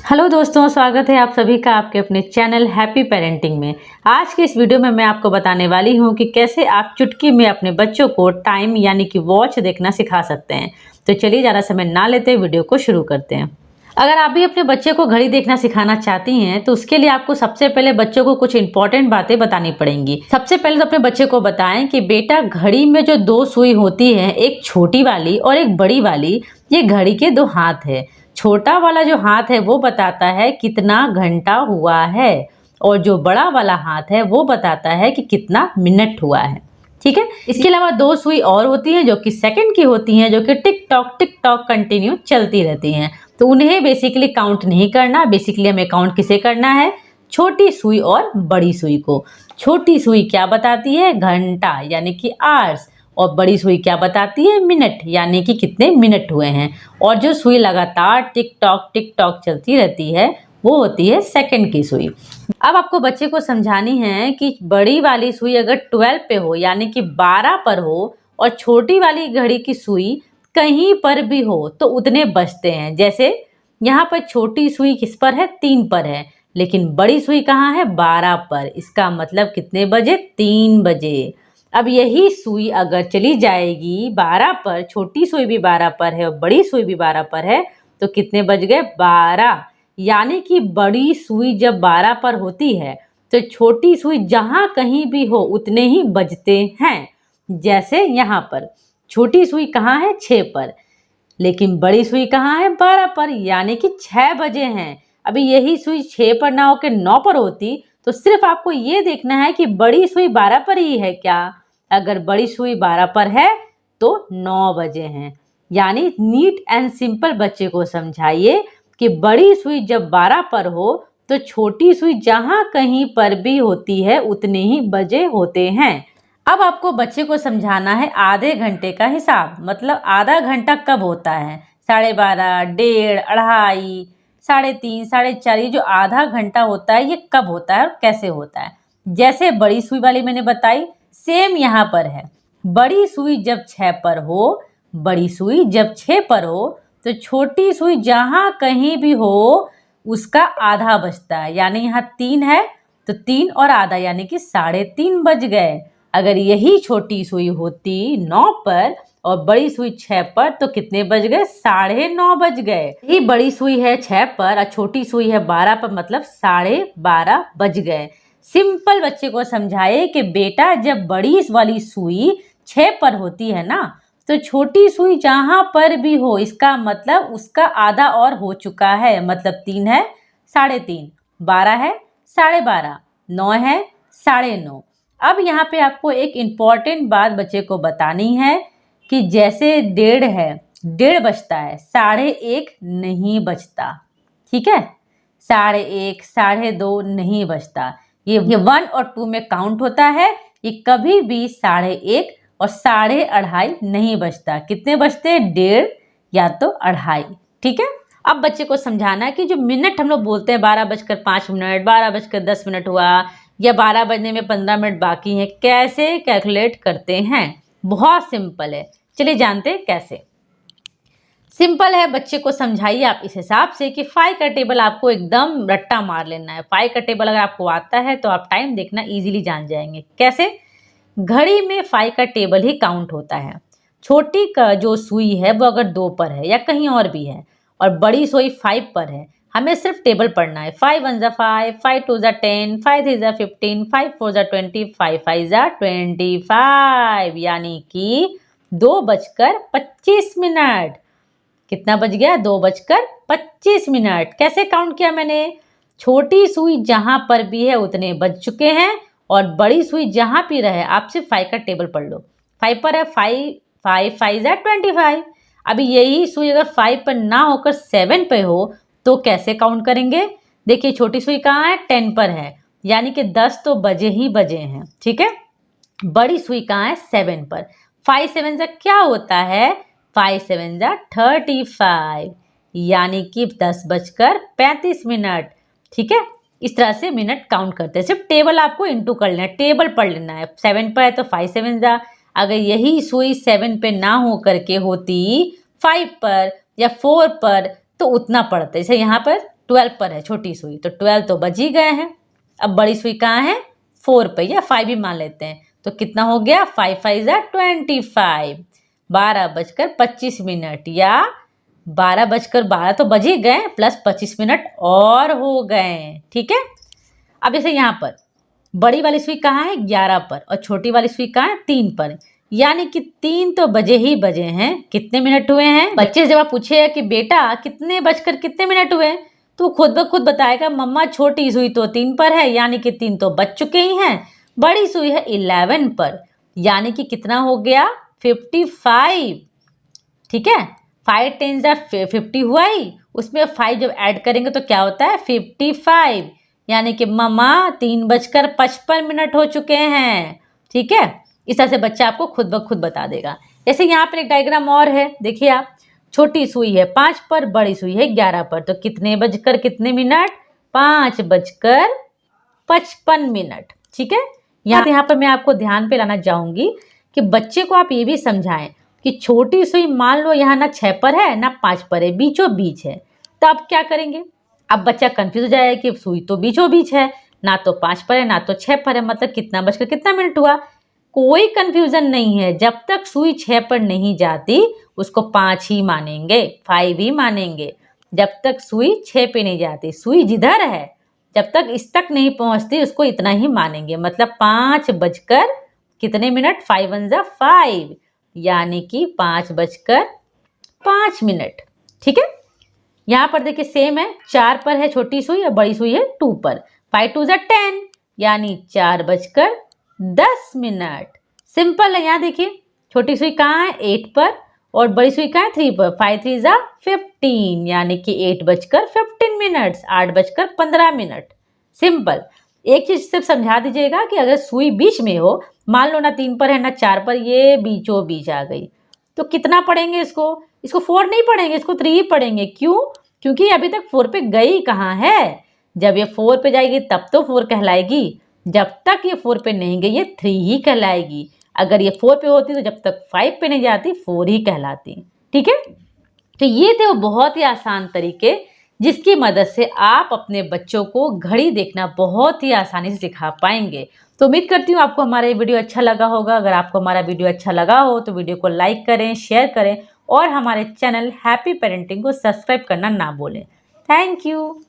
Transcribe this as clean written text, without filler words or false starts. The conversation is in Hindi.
हेलो दोस्तों, स्वागत है आप सभी का आपके अपने चैनल हैप्पी पेरेंटिंग में। आज के इस वीडियो में मैं आपको बताने वाली हूं कि कैसे आप चुटकी में अपने बच्चों को टाइम यानी कि वॉच देखना सिखा सकते हैं। तो चलिए ज़्यादा समय ना लेते वीडियो को शुरू करते हैं। अगर आप भी अपने बच्चे को घड़ी देखना सिखाना चाहती हैं तो उसके लिए आपको सबसे पहले बच्चों को कुछ इंपॉर्टेंट बातें बतानी पड़ेंगी। सबसे पहले तो अपने बच्चे को बताएं कि बेटा, घड़ी में जो दो सुई होती है, एक छोटी वाली और एक बड़ी वाली, ये घड़ी के दो हाथ है। छोटा वाला जो हाथ है वो बताता है कितना घंटा हुआ है और जो बड़ा वाला हाथ है वो बताता है कि कितना मिनट हुआ है। ठीक है। इसके अलावा दो सुई और होती हैं जो कि सेकंड की होती हैं, जो कि टिक टॉक कंटिन्यू चलती रहती हैं। तो उन्हें बेसिकली काउंट नहीं करना। बेसिकली हमें काउंट किसे करना है? छोटी सुई और बड़ी सुई को। छोटी सुई क्या बताती है? घंटा यानी कि आवर्स। और बड़ी सुई क्या बताती है? मिनट यानी कि कितने मिनट हुए हैं। और जो सुई लगातार टिक टॉक चलती रहती है वो होती है सेकंड की सुई। अब आपको बच्चे को समझानी है कि बड़ी वाली सुई अगर 12 पे हो यानी कि 12 पर हो और छोटी वाली घड़ी की सुई कहीं पर भी हो तो उतने बजते हैं। जैसे यहाँ पर छोटी सुई किस पर है? 3 पर है, लेकिन बड़ी सुई कहाँ है? 12 पर। इसका मतलब कितने बजे? 3 बजे। अब यही सुई अगर चली जाएगी 12 पर, छोटी सुई भी 12 पर है और बड़ी सुई भी 12 पर है, तो कितने बज गए? 12। यानी कि बड़ी सुई जब 12 पर होती है तो छोटी सुई जहां कहीं भी हो उतने ही बजते हैं। जैसे यहाँ पर छोटी सुई कहाँ है? 6 पर, लेकिन बड़ी सुई कहाँ है? 12 पर, यानी कि 6 बजे हैं। अभी यही सुई 6 पर ना होकर 9 पर होती तो सिर्फ आपको ये देखना है कि बड़ी सुई 12 पर ही है क्या। अगर बड़ी सुई 12 पर है तो 9 बजे हैं। यानी नीट एंड सिंपल बच्चे को समझाइए कि बड़ी सुई जब 12 पर हो तो छोटी सुई जहां कहीं पर भी होती है उतने ही बजे होते हैं। अब आपको बच्चे को समझाना है आधे घंटे का हिसाब। मतलब आधा घंटा कब होता है? 12:30, 1:30, 2:30, 3:30, 4:30। ये जो आधा घंटा होता है ये कब होता है और कैसे होता है? जैसे बड़ी सुई वाली मैंने बताई, सेम यहाँ पर है। बड़ी सुई जब 6 पर हो, बड़ी सुई जब 6 पर हो तो छोटी सुई जहां कहीं भी हो उसका आधा बजता है। यानी यहाँ 3 है तो 3 और आधा यानी कि 3:30 बज गए। अगर यही छोटी सुई होती 9 पर और बड़ी सुई 6 पर तो कितने बज गए? 9:30 बज गए। ये बड़ी सुई है 6 पर और छोटी सुई है 12 पर, मतलब 12:30 बज गए। सिंपल बच्चे को समझाए कि बेटा, जब बड़ी वाली सुई 6 पर होती है ना तो छोटी सुई जहां पर भी हो इसका मतलब उसका आधा और हो चुका है। मतलब 3 है 3:30, 12 है 12:30, 9 है 9:30। अब यहाँ पे आपको एक इम्पॉर्टेंट बात बच्चे को बतानी है कि जैसे 1:30 है, 1:30 बजता है, 1:30 नहीं बजता। ठीक है? 1:30, 2:30 नहीं बजता। ये 1 और 2 में काउंट होता है। ये कभी भी 1:30 और 2:30 नहीं बजता। कितने बजते हैं? 1:30 या तो 2:30। ठीक है। अब बच्चे को समझाना है कि जो मिनट हम लोग बोलते हैं 12:05, 12:10 हुआ या 12 बजने में 15 मिनट बाकी हैं, कैसे कैलकुलेट करते हैं? बहुत सिंपल है। चलिए जानते हैं कैसे। सिंपल है, बच्चे को समझाइए आप इस हिसाब से कि 5 का टेबल आपको एकदम रट्टा मार लेना है। 5 का टेबल अगर आपको आता है तो आप टाइम देखना इजीली जान जाएंगे। कैसे? घड़ी में 5 का टेबल ही काउंट होता है। छोटी का जो सुई है वो अगर 2 पर है या कहीं और भी है और बड़ी सुई 5 पर है, हमें सिर्फ टेबल पढ़ना है। 5 1 जा 5, 5 2 जा 10, 5 3 जा 15, 5 4 जा 20, 5 5 जा 25। यानी कि 2:25। कितना बज गया? 2:25। कैसे काउंट किया मैंने? छोटी सुई जहां पर भी है उतने बज चुके हैं और बड़ी सुई जहां भी रहे, आप सिर्फ 5 का टेबल पढ़ लो। 5 पर है 5, 5 5 जा 25। अभी यही सुई अगर 5 पर ना होकर 7 पे हो तो कैसे काउंट करेंगे? देखिए छोटी सुई कहाँ है? 10 पर है, यानी कि 10 तो बजे ही बजे हैं। ठीक है। बड़ी सुई कहाँ है? 7 पर। 5 7 जा क्या होता है? 5 7 जा 35, यानी कि 10:35। ठीक है। इस तरह से मिनट काउंट करते हैं। सिर्फ टेबल आपको इंटू कर लेना है, टेबल पढ़ लेना है। 7 पर है तो 5 7 जा। अगर यही सुई 7 पे ना हो करके होती 5 पर या 4 पर तो उतना पड़ता है। जैसे यहाँ पर 12 पर है छोटी सुई, तो 12 तो बज ही गए हैं। अब बड़ी सुई कहाँ है? 4 पे, या 5 ही मान लेते हैं। तो कितना हो गया? 5 5 25, 12:25 या 12:12 तो बज ही गए, प्लस 25 मिनट और हो गए। ठीक है। अब जैसे यहाँ पर बड़ी वाली सुई कहाँ है? 11 पर, और छोटी वाली सुई कहाँ है? 3 पर, यानी कि 3 तो बजे ही बजे हैं। कितने मिनट हुए हैं? बच्चे से जब आप पूछिएगा कि बेटा कितने बजकर कितने मिनट हुए, तो खुद ब खुद बताएगा मम्मा छोटी सुई तो 3 पर है, यानी कि 3 तो बज चुके ही हैं। बड़ी सुई है 11 पर, यानी कि कितना हो गया? 55। ठीक है। 5 10 50 हुआ ही, उसमें 5 जब ऐड करेंगे तो क्या होता है? 55, यानी कि मम्मा 3:55 हो चुके हैं। ठीक है। इस तरह से बच्चा आपको खुद ब खुद बता देगा। जैसे यहाँ पर एक डायग्राम और है, देखिए आप, छोटी सुई है 5 पर, बड़ी सुई है 11 पर, तो कितने बजकर कितने मिनट? 5:55। ठीक है। यहाँ पर मैं आपको ध्यान पे लाना चाहूंगी कि बच्चे को आप ये भी समझाएं कि छोटी सुई मान लो यहाँ ना 6 पर है ना 5 पर है, बीचों बीच है, तो आप क्या करेंगे? अब बच्चा कंफ्यूज हो जाएगा कि सुई तो बीचों बीच है, ना तो 5 पर है ना तो 6 पर है, मतलब कितना बजकर कितना मिनट हुआ? कोई कंफ्यूजन नहीं है। जब तक सुई 6 पर नहीं जाती उसको 5 ही मानेंगे, 5 ही मानेंगे। जब तक सुई 6 पे नहीं जाती, सुई जिधर है जब तक इस तक नहीं पहुंचती उसको इतना ही मानेंगे, मतलब 5 बजकर कितने मिनट? 5 1 5, यानी कि 5:05। ठीक है। यहाँ पर देखिए सेम है, 4 पर है छोटी सुई और बड़ी सुई है 2 पर। 5 2 10, यानी 4:10। सिंपल है। यहाँ देखिए छोटी सुई कहाँ है? 8 पर, और बड़ी सुई कहाँ है? 3 पर। 5 3 15, यानी कि 8:15, 8:15। सिंपल। एक चीज सिर्फ समझा दीजिएगा कि अगर सुई बीच में हो, मान लो ना 3 पर है ना 4 पर, ये बीचों बीच आ गई, तो कितना पढ़ेंगे इसको? इसको 4 नहीं पढ़ेंगे, इसको 3 ही पढ़ेंगे। क्यों? क्योंकि अभी तक 4 पे गई कहाँ है। जब ये 4 पे जाएगी तब तो 4 कहलाएगी, जब तक ये 4 पे नहीं गई ये 3 ही कहलाएगी। अगर ये 4 पे होती तो जब तक 5 पे नहीं जाती 4 ही कहलाती। ठीक है। तो ये थे वो बहुत ही आसान तरीके जिसकी मदद से आप अपने बच्चों को घड़ी देखना बहुत ही आसानी से सिखा पाएंगे। तो उम्मीद करती हूँ आपको हमारा ये वीडियो अच्छा लगा होगा। अगर आपको हमारा वीडियो अच्छा लगा हो तो वीडियो को लाइक करें, शेयर करें और हमारे चैनल हैप्पी पेरेंटिंग को सब्सक्राइब करना ना भूलें। Thank you.